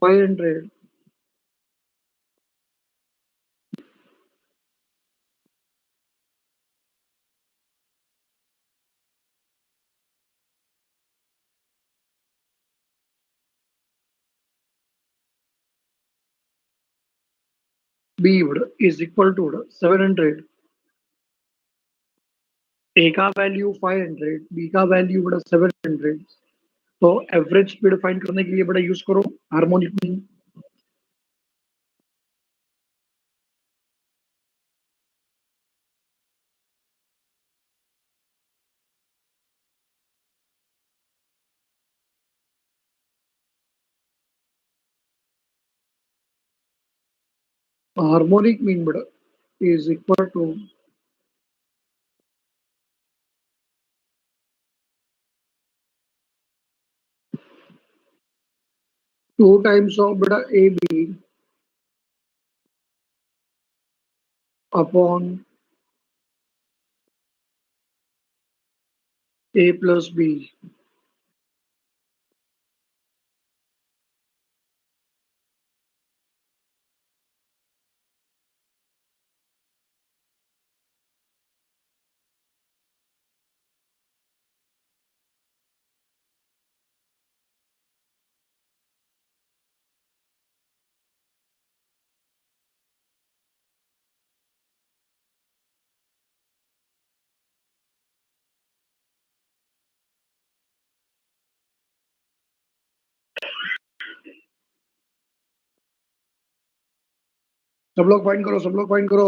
500. B is equal to 700. A का value 500, B का value 700. तो एवरेज स्पीड फाइंड करने के लिए यूज करो harmonic mean. Harmonic mean is equal to 2 times of AB upon A plus B. सब लोग फाइंड करो, सब लोग फाइंड करो.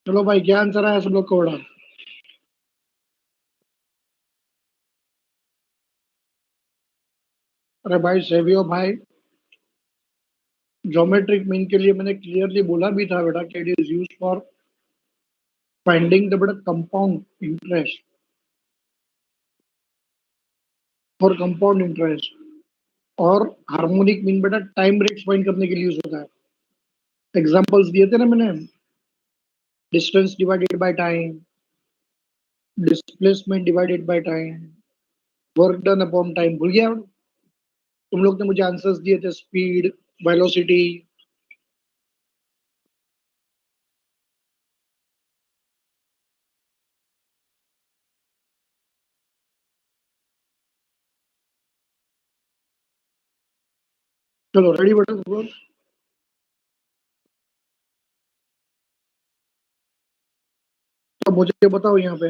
चलो भाई, क्या आंसर आया सब लोग को बड़ा? अरे भाई सेवियो भाई, ज्योमेट्रिक मीन के लिए मैंने क्लियरली बोला भी था बेटा कि it is use for finding the compound interest. For compound interest. और harmonic mean time rates find करने के लिए यूज होता है. एग्जांपल्स दिए थे ना मैंने. Distance divided by time, displacement divided by time, work done upon time. भूल गया? तुम लोग ने मुझे आंसर्स दिए थे, स्पीड, वेलोसिटी. चलो रेडी बेटा सब लोग? तो मुझे बताओ यहाँ पे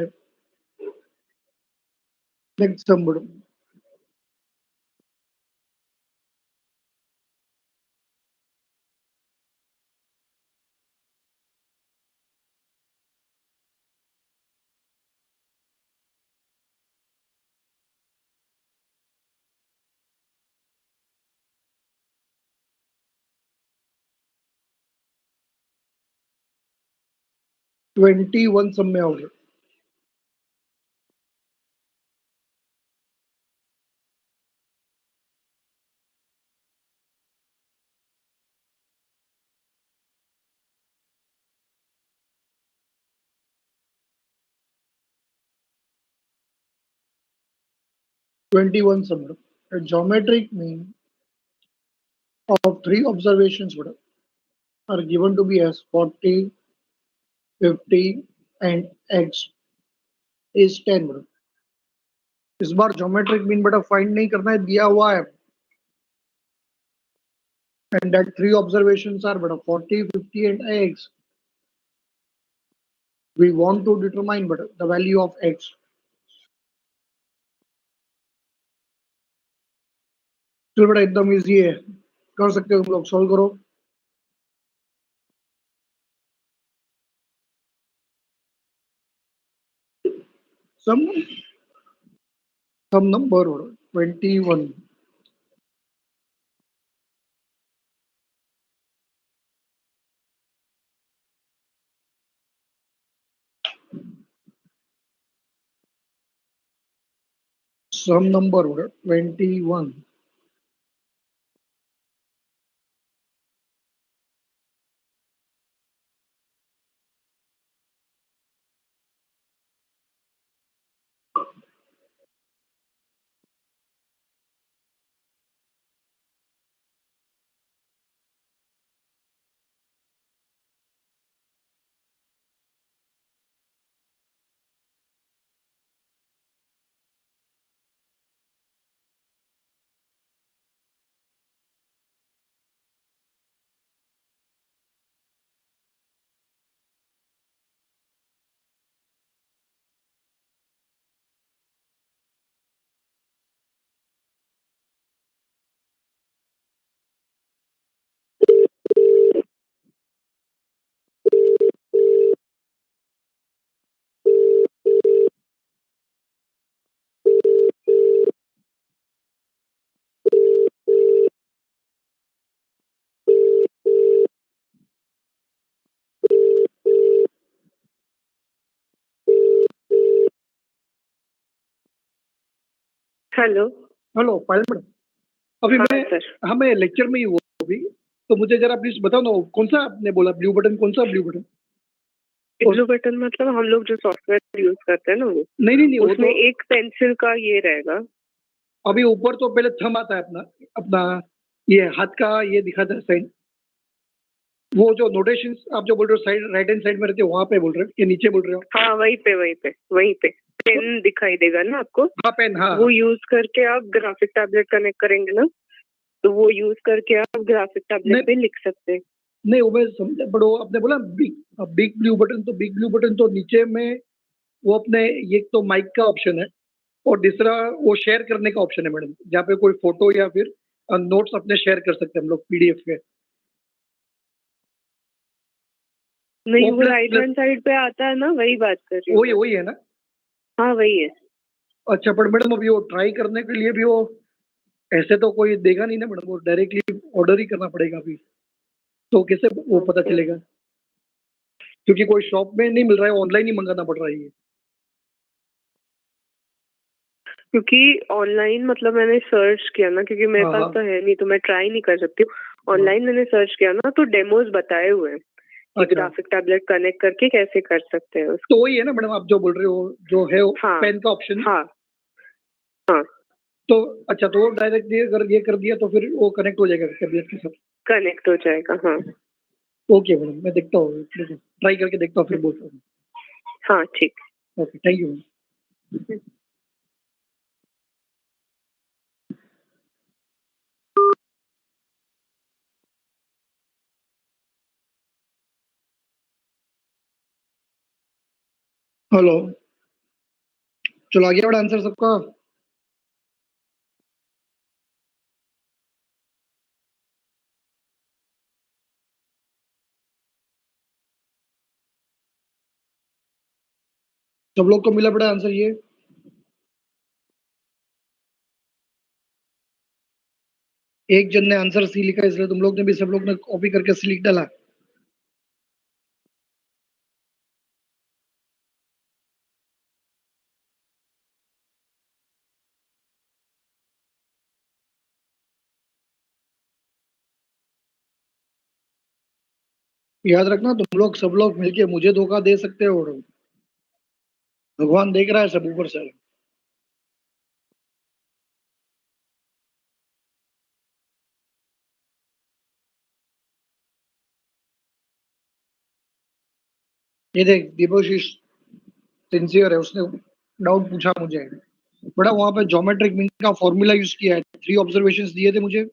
नेक्स्ट सम. 21 सम में आओगे. 21 sum. A geometric mean of three observations are given to be as 40, 50 and x is 10 bro. इस बार ज्योमेट्रिक मीन बेटा फाइंड नहीं करना है, दिया हुआ है, and that three observations are beta 40, 50 and x. We want to determine beta the value of x. चलो बेटा एकदम इजी है, कर सकते हो तुम लोग, सॉल्व करो। Some number 21. Some number 21. Hello hello Payal madam, अभी हाँ मैं सर। हमें लेक्चर में ही हुआ अभी, तो मुझे जरा प्लीज बताओ ना, कौन सा आपने बोला ब्लू बटन, कौन सा ब्लू बटन? ब्लू बटन मतलब हम लोग जो सॉफ्टवेयर यूज करते हैं ना वो, नहीं उसमें वो तो एक पेंसिल का ये रहेगा। अभी ऊपर तो पहले थंब आता है अपना अपना ये हाथ का ये दिखाता है साइन, वो जो नोटेशन आप जो बोल रहे हो साइड राइट हैंड साइड में रहते हो वहां पे बोल रहे हो कि नीचे बोल रहे हो? हाँ वहीं पे पेन दिखाई देगा ना आपको। हाँ पेन, हाँ वो यूज करके आप ग्राफिक टैबलेट कनेक्ट करेंगे ना, तो वो यूज करके आप ग्राफिक टैबलेट पे लिख सकते हैं। नहीं वो मैं समझा, बट वो आपने बोला बिग ब्लू बटन, तो बिग ब्लू बटन तो नीचे में वो अपने ये तो माइक का ऑप्शन है, और दूसरा वो शेयर करने का ऑप्शन है मैडम, जहाँ पे कोई फोटो या फिर नोट्स अपने शेयर कर सकते हैं हम लोग पीडीएफ पे। नहीं वो वो राइट हैंड साइड पे आता है ना, वही बात कर रही हूँ। वही है ना? हाँ वही है। अच्छा पर मैडम अभी वो ट्राई करने के लिए भी वो ऐसे तो कोई देगा नहीं ना मैडम, वो डायरेक्टली ऑर्डर ही करना पड़ेगा अभी, तो कैसे वो पता चलेगा? क्योंकि कोई शॉप में नहीं मिल रहा है, ऑनलाइन ही मंगाना पड़ रहा है ये। क्योंकि ऑनलाइन मतलब मैंने सर्च किया ना, क्योंकि मेरे हाँ पास हाँ, तो है नहीं तो मैं ट्राई नहीं कर सकती हूँ। ऑनलाइन मैंने सर्च किया ना तो डेमोज बताए हुए हैं कि अच्छा ग्राफिक टैबलेट कनेक्ट करके कैसे कर सकते हैं उसको। तो वही है ना मैडम, आप जो बोल रहे हो जो है हाँ पेन का ऑप्शन। हाँ हाँ तो अच्छा, तो वो डायरेक्ट अगर ये कर दिया तो फिर वो कनेक्ट हो जाएगा कैबिनेट के साथ? कनेक्ट हो जाएगा हाँ। ओके मैडम, मैं देखता हूँ, ट्राई करके देखता हूँ फिर बोलता हूँ। हाँ ठीक। Okay, thank you ma'am. Hello, चलो आ गया बड़ा आंसर सबका? सब लोग को मिला बड़ा आंसर ये? एक जन ने आंसर सी लिखा, इसलिए तुम लोग ने भी, सब लोग ने कॉपी करके सी लिख डाला। याद रखना, तुम लोग सब लोग मिलके मुझे धोखा दे सकते हो, और भगवान देख रहा है सब ऊपर से। ये देख दीपोशिश सिंसियर है, उसने डाउट पूछा मुझे, बड़ा वहां पे ज्योमेट्रिक मीन का फॉर्मूला यूज किया है, 3 ऑब्जर्वेशंस दिए थे मुझे।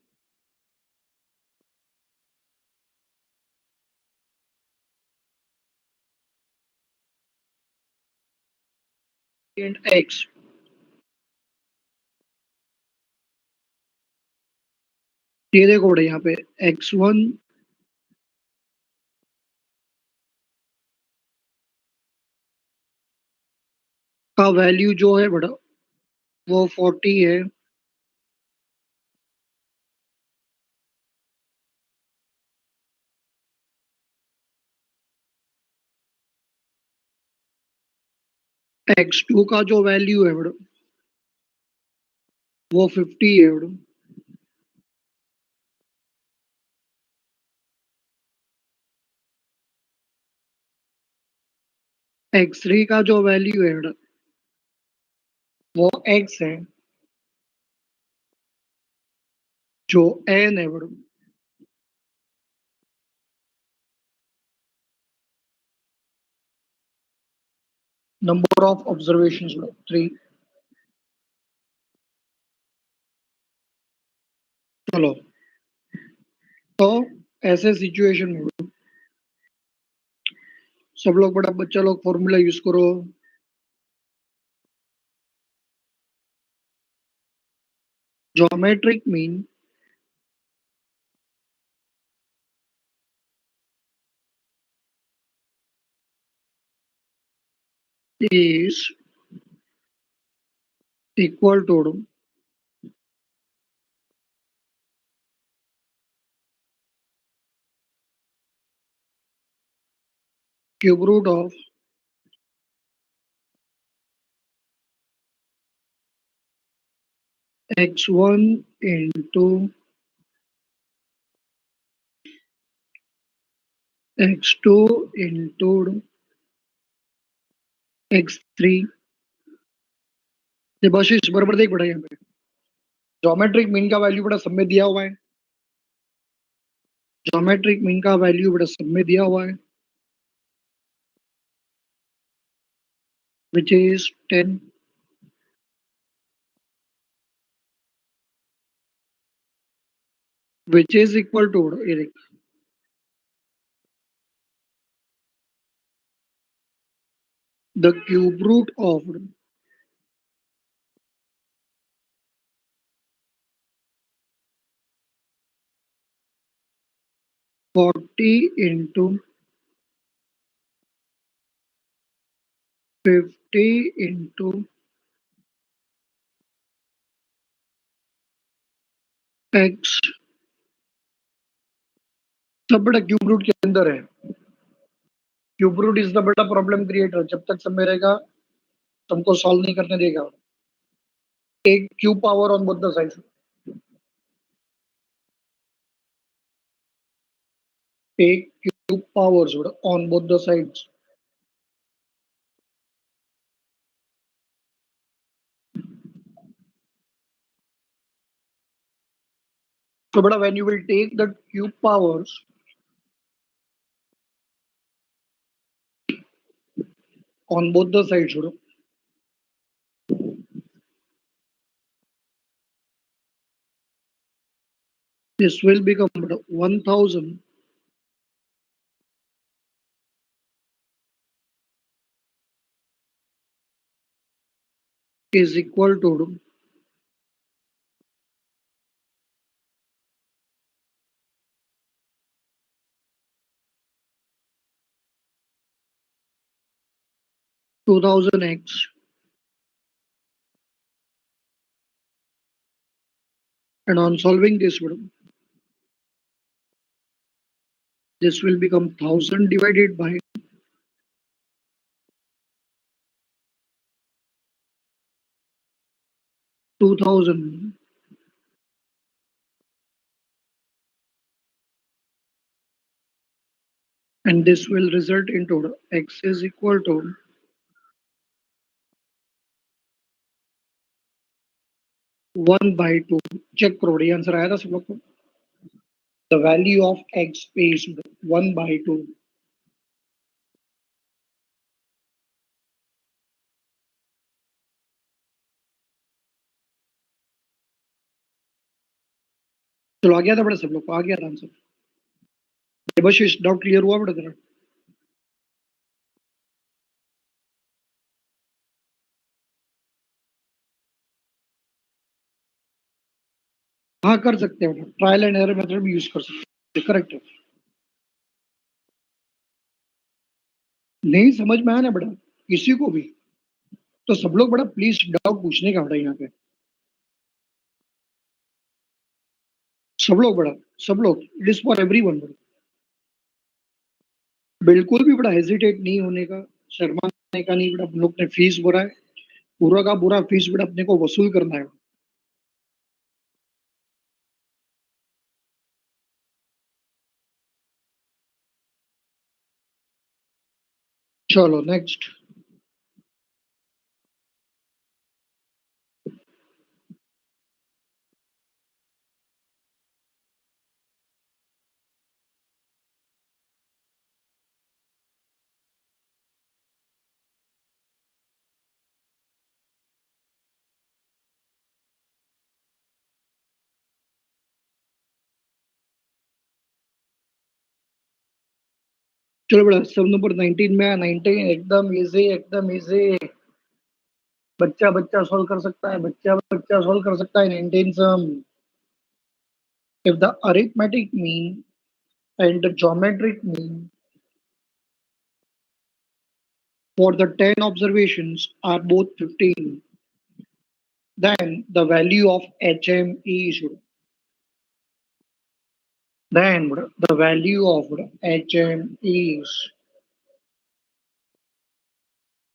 एंड एक्स, ये देखो बड़े यहाँ पे x1 का वैल्यू जो है बड़ा वो 40 है, x2 का जो वैल्यू है बड़ा वो 50 है बड़ा, x3 का जो वैल्यू है बड़ा वो x है, जो n है बड़ा, नंबर ऑफ ऑब्जर्वेशंस बड़ा 3। चलो, तो ऐसे सिचुएशन में बड़ा, सब लोग बड़ा बच्चा लोग फॉर्मूला यूज करो। Geometric mean is equal to cube root of x1 into x2 into x3। Devashish बराबर देख बड़ा यहाँ पे ज्योमेट्रिक मीन का वैल्यू बड़ा सब में दिया हुआ है, ज्योमेट्रिक मीन का वैल्यू बड़ा सब में दिया हुआ है, which is 10, which is equal to ये देख the cube root of 40 into 50 into x, सब बड़ा क्यूब रूट के अंदर है। क्यूब रूट इज द बड़ा प्रॉब्लम क्रिएटर, जब तक सब में रहेगा तुमको सॉल्व नहीं करने देगा। Take cube power on both the sides, take cube powers on both the sides. So, but when you will take the cube powers on both the sides, this will become 1000 is equal to 2000x, and on solving this, this will become 1000 divided by 2000, and this will result into x is equal to 1/2। Check करो ये answer आया था सब लोग को। The value of x is 1/2। चलो आ गया था बड़ा, सब लोग को आ गया था आंसर। देवाशीष डाउट क्लियर हुआ बड़ा तेरा? हाँ कर सकते हैं, ट्रायल एंड एरर मेथड भी यूज कर सकते हैं, करेक्ट है। नहीं समझ में आया ना बड़ा किसी को भी, तो सब लोग बड़ा प्लीज डाउट पूछने का बड़ा यहाँ पे, सब लोग बड़ा, सब लोग, इट इज फॉर एवरीवन बड़ा। बिल्कुल भी बड़ा हेजिटेट नहीं होने का, शर्माने का नहीं बड़ा। हम लोग ने फीस भरा है, पूरा का पूरा फीस बड़ा अपने को वसूल करना है। चलो नेक्स्ट। चलो बड़ा, सब नंबर 19 में है, 19 एकदम इजी, एकदम इजी। बच्चा बच्चा सॉल्व कर सकता है, बच्चा बच्चा सॉल्व कर सकता है 19 सम। if the arithmetic mean and the geometric mean for the 10 observations are both 15, then the value of HM is, then the value of HM is।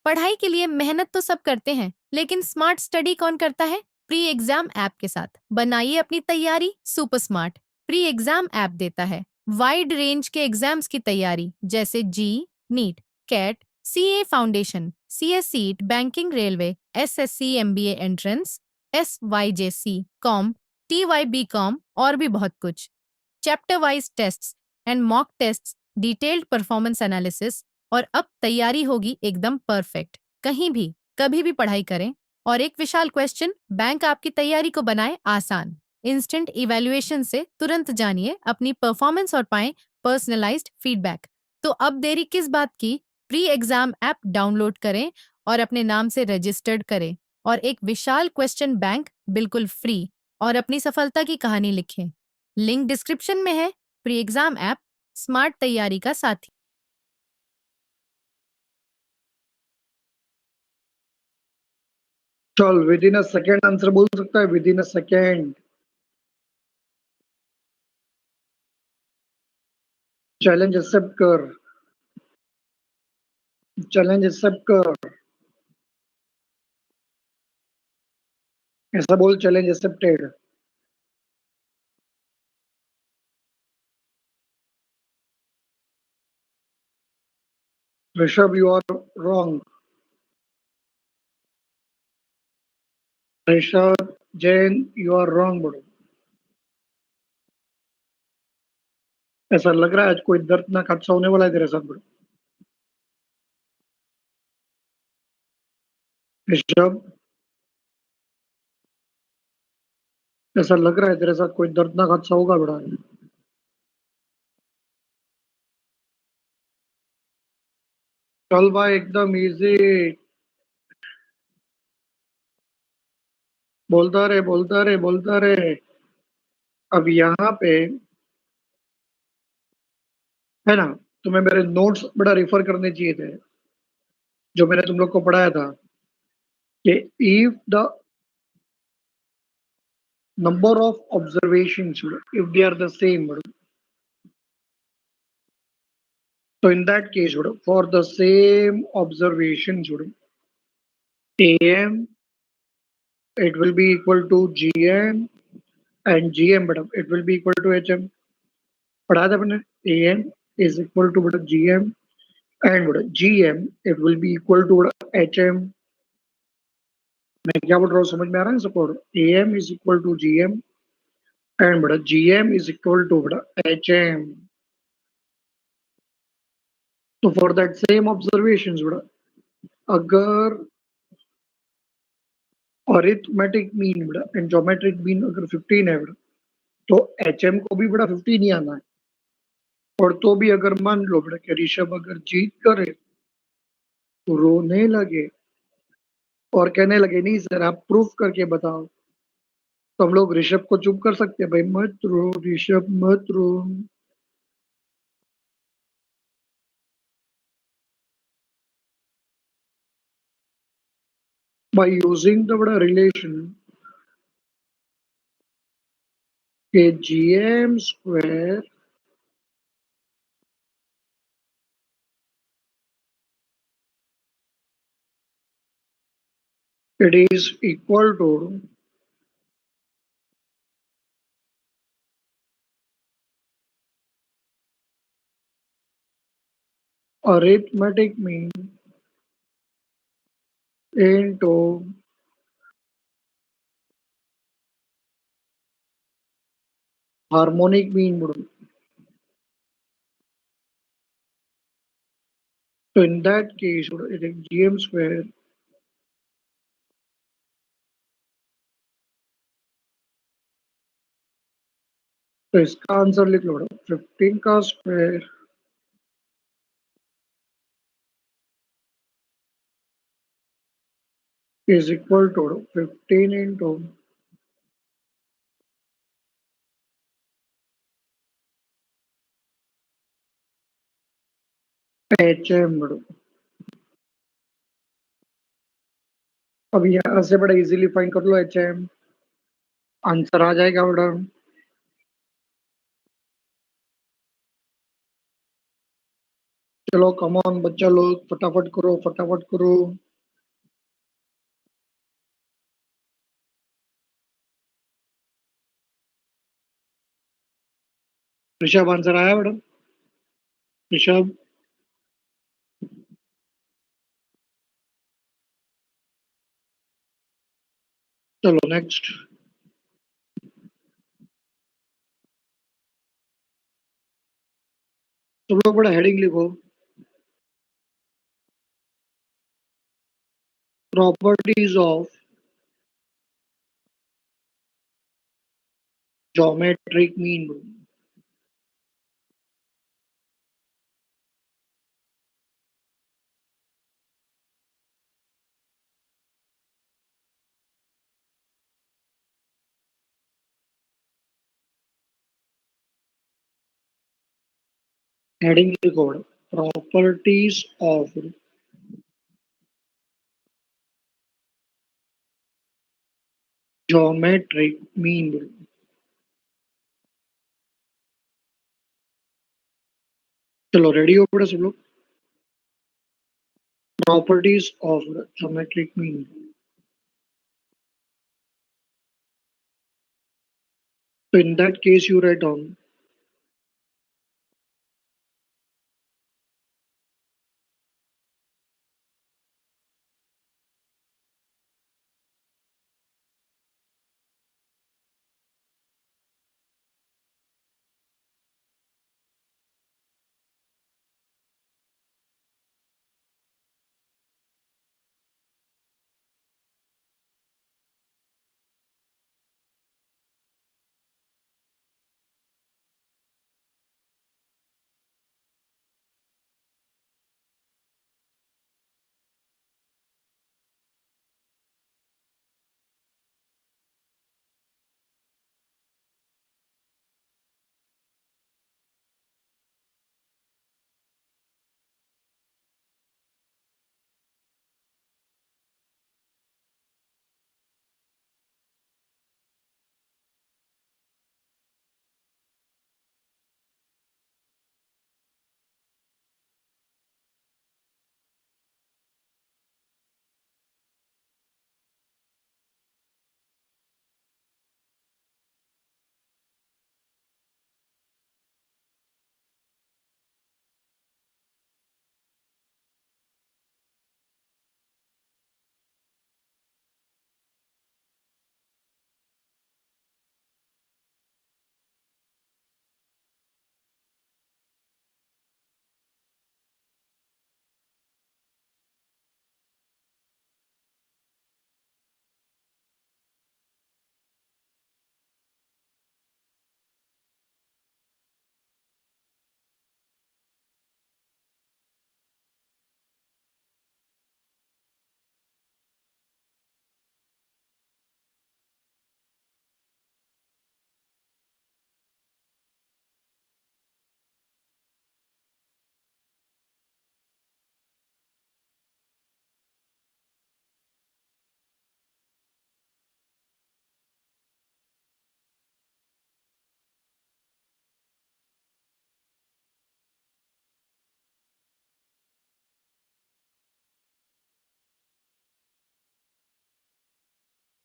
पढ़ाई के लिए मेहनत तो सब करते हैं, लेकिन स्मार्ट स्टडी कौन करता है? प्री एग्जाम ऐप के साथ बनाइए अपनी तैयारी super smart. Pre exam app देता है वाइड रेंज के एग्जाम्स की तैयारी, जैसे JEE, NEET, CAT, CA foundation, CSEET, banking, railway, SSC, MBA entrance, SYJC, com, TYB com और भी बहुत कुछ। Chapter wise tests and mock tests, detailed performance analysis, और अब तैयारी होगी एकदम परफेक्ट। कहीं भी कभी भी पढ़ाई करें, और एक विशाल क्वेश्चन बैंक आपकी तैयारी को बनाए आसान। इंस्टेंट इवैल्यूएशन से तुरंत जानिए अपनी परफॉर्मेंस और पाएं पर्सनलाइज्ड फीडबैक। तो अब देरी किस बात की? प्री एग्जाम ऐप डाउनलोड करें और अपने नाम से रजिस्टर्ड करें, और एक विशाल क्वेश्चन बैंक बिल्कुल फ्री, और अपनी सफलता की कहानी लिखें। लिंक डिस्क्रिप्शन में है। प्री एग्जाम ऐप, स्मार्ट तैयारी का साथी। चल within a second answer बोल सकता है, within a second. Challenge accept कर, चैलेंज एक्सेप्ट कर, ऐसा बोल, challenge accepted. Rishabh you are wrong. Rishabh Jain you are wrong बड़ो। ऐसा लग रहा है आज कोई दर्दनाक हादसा होने वाला है तेरे साथ बड़ो। ऋषभ, ऐसा लग रहा है तेरे साथ कोई दर्दनाक हादसा होगा बड़ा। चल भाई एकदम इजी, बोलता रहे बोलता रहे बोलता रहे। अब यहाँ पे है ना, तुम्हें मेरे नोट्स बड़ा रिफर करने चाहिए थे, जो मैंने तुम लोग को पढ़ाया था कि if the number of observations, if they are the same, so in that case for the same observations, am it will be equal to gm, and gm it will be equal to hm। पढ़ा था मैंने, am is equal to gm, and gm it will be equal to hm। मैं क्या बोल रहा हूँ समझ में आ रहा है सबको? am is equal to gm and gm is equal to hm। तो फॉर दैट सेम ऑब्जर्वेशंस अगर arithmetic mean and geometric mean अगर 15 है तो HM को भी बड़ा 50 नहीं आना है। और तो भी अगर मान लो बेटा कि ऋषभ अगर जीत करे तो रोने लगे और कहने लगे नहीं सर आप प्रूफ करके बताओ, तो हम लोग ऋषभ को चुप कर सकते हैं, भाई मत रो ऋषभ मत रो। by using the बड़ा relation के GM square it is equal to arithmetic mean into harmonic mean बोलो। तो in that case it is GM square तो इसका आंसर लिख लो 15 का square is equal to 15 into HM बोलो। अब यहाँ से बड़ा इजीली फाइंड कर लो HM, आंसर आ जाएगा बड़ा। चलो कम ऑन बच्चा लोग फटाफट करो फटाफट करो। ऋषभ आंसर आया मैडम? ऋषभ चलो नेक्स्ट। तुम लोग बड़ा हेडिंग लिखो, properties of geometric mean. Heading लिखो, प्रॉपर्टीज ऑफ ज्योमेट्रिक मीन। चलो रेडी हो बड़ा सब लोग, properties of geometric mean. So in that case you write down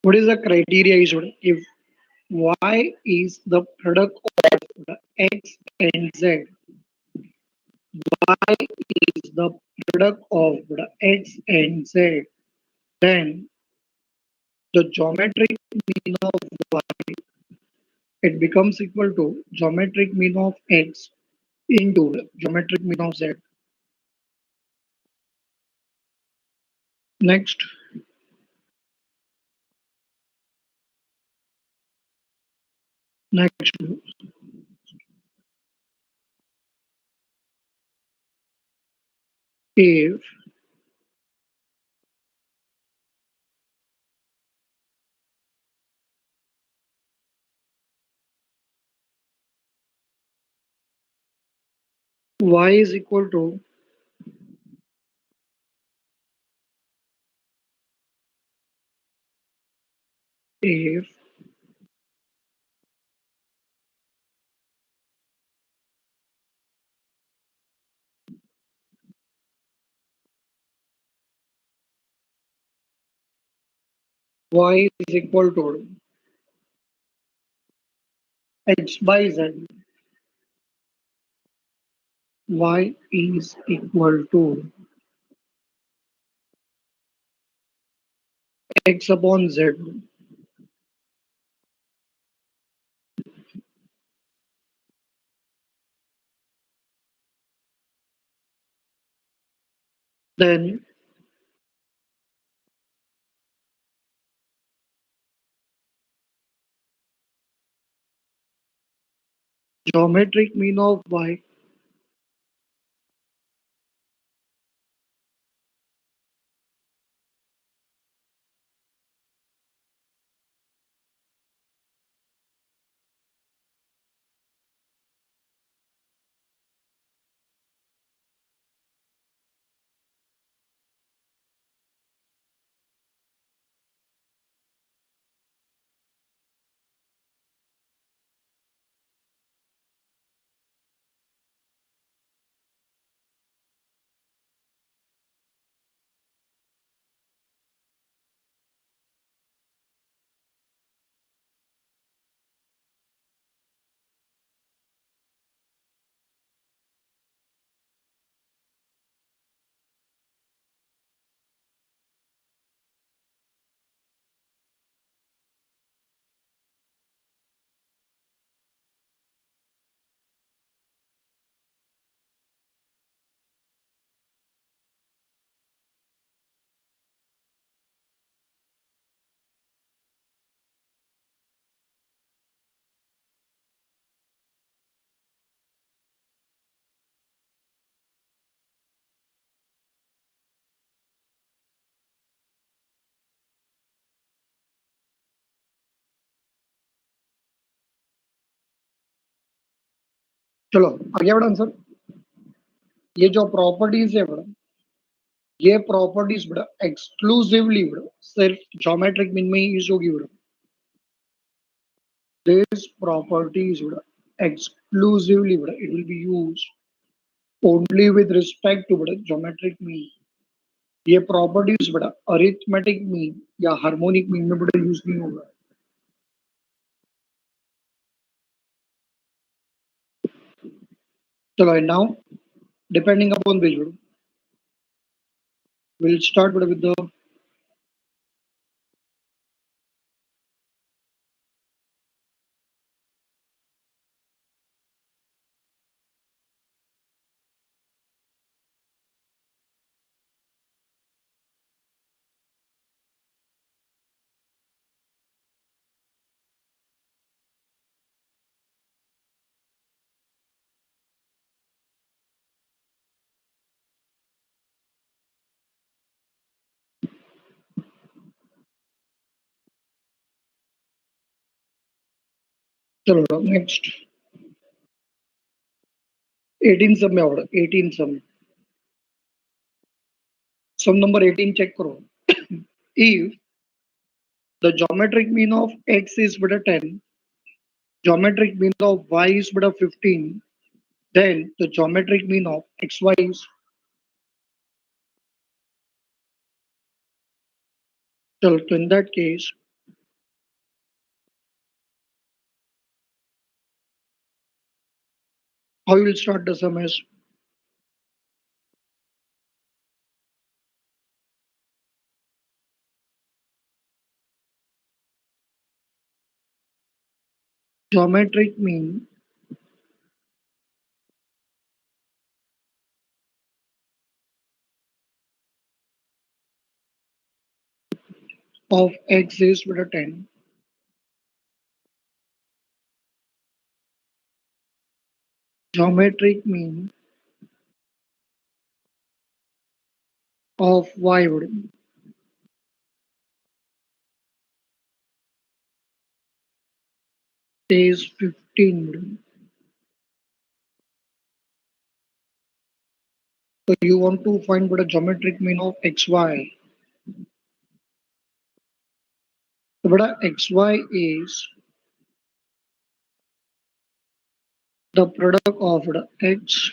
What is the criteria is if y is the product of the x and z, y is the product of the x and z, then the geometric mean of y, it becomes equal to geometric mean of x into geometric mean of z. Next, next, if y is equal to if y is equal to x by z, y is equal to x upon z, then geometric mean of y, चलो आगे बढ़ा answer. ये जो properties है बड़ा, ये properties बड़ा exclusively बड़ा सिर्फ ज्योमेट्रिक मीन में ही यूज होगी बड़ा। दिस प्रॉपर्टीज बड़ा exclusively बड़ा it will be used only with respect to बड़ा ज्योमेट्रिक मीन। ये प्रॉपर्टीज बड़ा अरिथमेटिक मीन या हार्मोनिक मीन में बड़ा यूज नहीं होगा। चलो and now depending upon which we'll start with the चलो नेक्स्ट 18 सब में आवड़ा 18 सम नंबर 18 चेक करो। if the geometric mean of x is beta 10, geometric mean of y is beta 15, then the geometric mean of xy is, चलो तो in that case How you will start the sum is geometric mean of x is with a 10. Geometric mean of y would is 15. So you want to find what a geometric mean of xy. So what a xy is the product of the x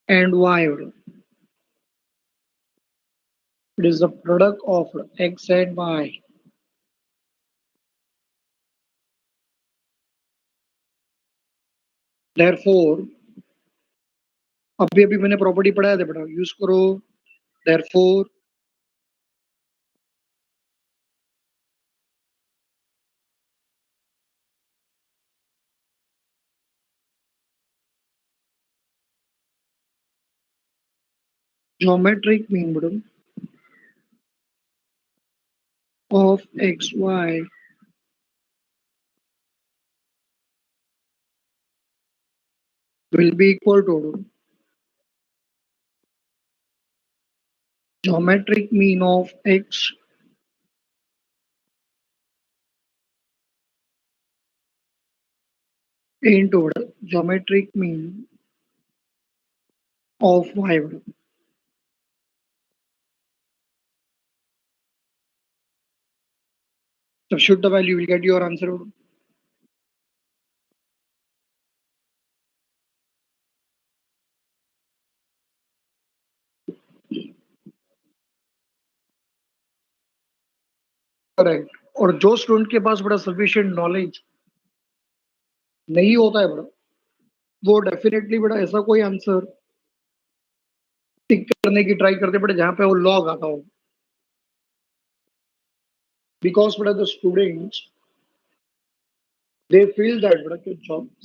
and y. It is the product of x and y. Therefore, अभी अभी मैंने property पढ़ाया था बेटा, use करो. Therefore, geometric mean madam of xy will be equal to geometric mean of x into geometric mean of y. Substitute the value, you will get your answer. Correct. और जो student के पास बड़ा sufficient knowledge नहीं होता है बड़ा, वो definitely बड़ा ऐसा कोई आंसर टिक करने की ट्राई करते बड़े जहां पे वो लॉग आता हो. बिकॉज बड़ा the students they feel that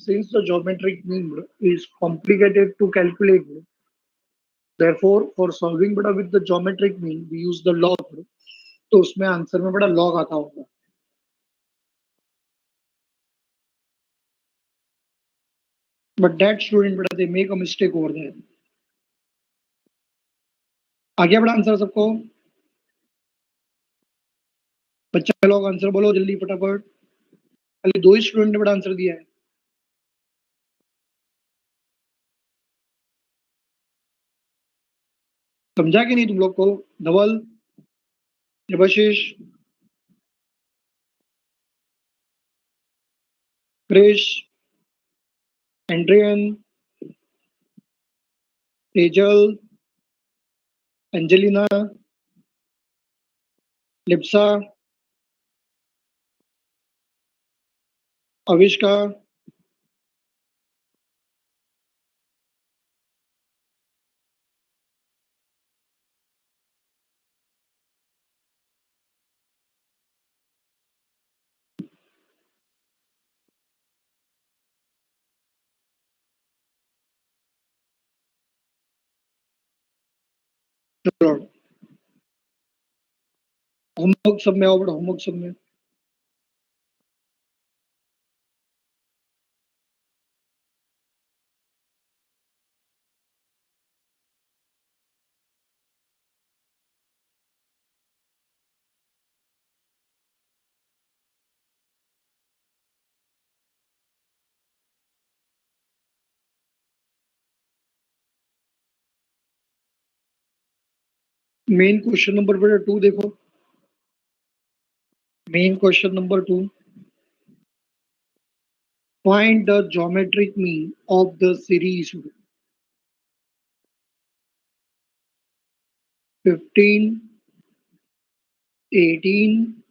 since the geometric mean is complicated to calculate, therefore for solving with the geometric mean we use the log. तो उसमें आंसर में बड़ा लॉग आता होगा. But that student बड़ा they make a mistake over there. आ गया बड़ा answer सबको? बच्चा लोग आंसर बोलो जल्दी फटाफट. खाली दो ही स्टूडेंट ने बड़ा आंसर दिया है. समझा कि नहीं तुम लोग को? धवल, देवाशीष, क्रिश, एंड्रियन, तेजल, एंजेलिना, लिप्सा, अविष्का, चलो होमवर्क सब में आओ बड़ा, होमवर्क सब में. मेन क्वेश्चन नंबर बेटा 2 देखो. Main question number 2. Find the geometric mean of the series 15, 18,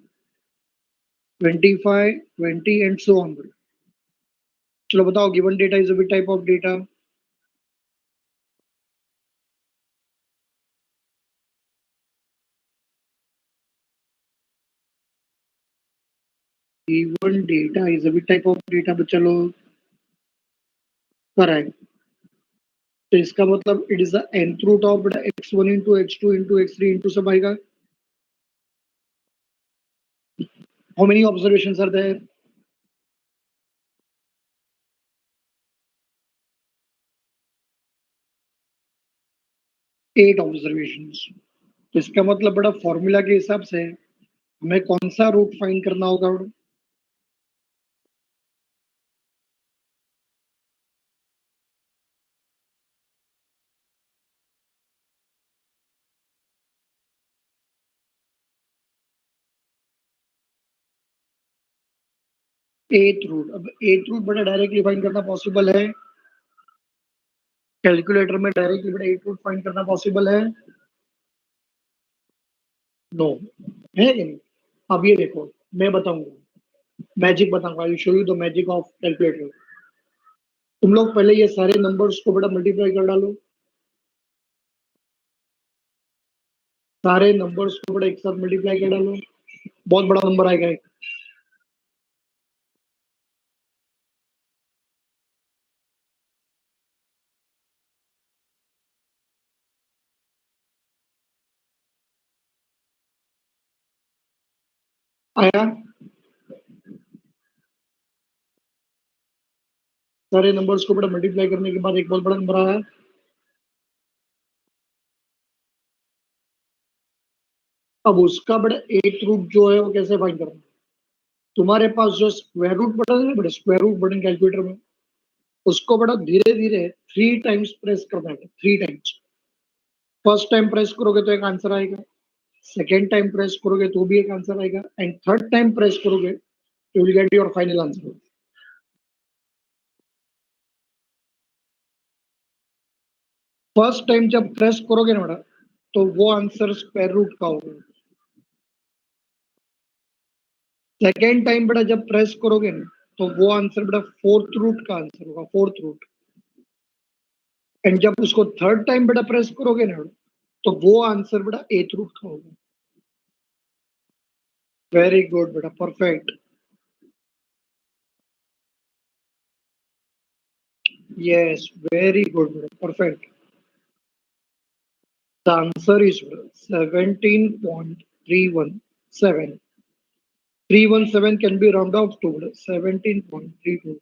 25, 20 and so on. चलो बताओ, given data is a which type of data? Given data is a which type of data? बच्चा लोग correct. तो इसका मतलब it is the nth root of x1 into x2 into x3 into सब आएगा. How many observations are there? 8 observations. तो इसका मतलब बड़ा फॉर्मूला के हिसाब से हमें कौन सा रूट फाइंड करना होगा? एथ रूट. अब एथ रूट बड़ा डायरेक्टली फाइंड करना पॉसिबल है? कैलकुलेटर में डायरेक्टली बड़ा एथ रूट फाइंड करना पॉसिबल है? नो. है कि नहीं? अब ये देखो, मैं बताऊंगा, मैजिक बताऊंगा. I show you the magic of calculator. तुम लोग पहले ये सारे नंबर्स को बड़ा मल्टीप्लाई कर डालो. सारे नंबर्स को बड़ा एक साथ मल्टीप्लाई कर डालो. बहुत बड़ा नंबर आएगा एक. आया? सारे नंबर्स को बड़ा मल्टीप्लाई करने के बाद एक बहुत बड़ा नंबर आया. अब उसका बड़ा एथ रूट जो है वो कैसे फाइंड करना है? तुम्हारे पास जो स्क्वायर रूट बटन है, बड़ा स्क्वायर रूट बटन कैलकुलेटर में, उसको बड़ा धीरे धीरे 3 टाइम्स प्रेस करना है. 3 टाइम्स. फर्स्ट टाइम प्रेस करोगे तो एक आंसर आएगा, सेकेंड टाइम प्रेस करोगे तो भी एक आंसर आएगा, एंड थर्ड टाइम प्रेस करोगे तो will get your final answer. First time जब प्रेस करोगे ना बेटा, तो वो आंसर स्क्वायर रूट का होगा. सेकेंड टाइम बेटा जब प्रेस करोगे ना, तो वो आंसर बेटा फोर्थ रूट का आंसर होगा. Fourth root. एंड जब उसको थर्ड टाइम बेटा प्रेस करोगे ना, तो वो आंसर बेटा एथ रूट का होगा. वेरी गुड बेटा, perfect. Yes, very good, bro. Perfect. The answer is 17.317. 317 can be rounded off to 17.32.